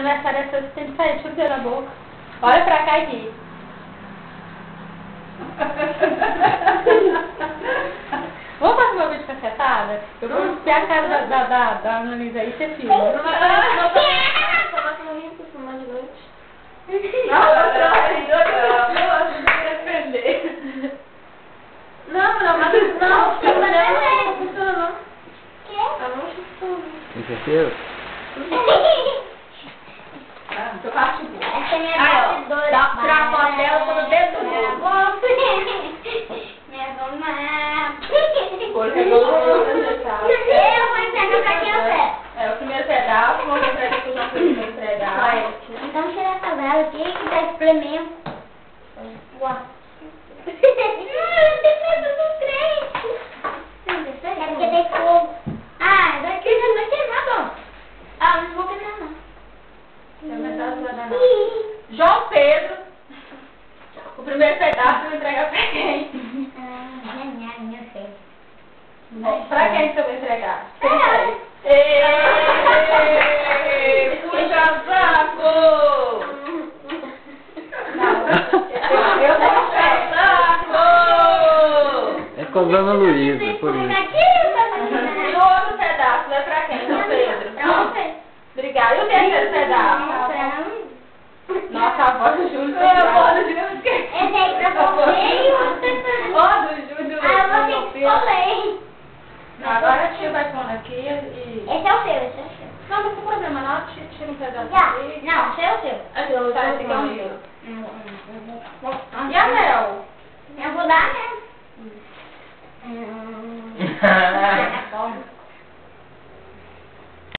aniversário é seu, você tem que sair de na boca. Olha pra cá aqui. Vamos fazer uma vídeo cacetada? Eu vou espiar a cara da Annalisa aí e você filma. Não, tem certeza? eu faço tipo. Essa é minha parte 2. Dá pra foto dela pelo dedo do minha mamãe. Porque eu vou entregar pra quem eu quero. É, o primeiro pedaço, vou entregar que eu já fui entregar. Então tira essa vela aqui que dá experimento. Uau. Não tem medo do trem. É porque tem fogo. Ah, daqui já vai queimar, bom. Ah, não vou queimar não. João Pedro, o primeiro pedaço eu vou entregar pra quem? Minha filha. Pra quem que eu vou entregar? Puxa saco! Eu vou puxar saco! É com a Dona Luísa, por isso. E o outro pedaço é pra quem, João Pedro? Pra você. Obrigada. E o terceiro pedaço? Nossa, a voz do Júlio. A voz do Júlio. Esse aí pra você e o outro. Ó, do Júlio. Ah, eu vou ter que escolher. Agora a tia vai pondo aqui e... Esse é o seu, esse é o seu. Não, não tem problema, não. Tira um pedaço Já. aqui. Não, esse é o seu. Aqui, tá, esse aqui é o meu. Eu E a Mel? vou dar, né?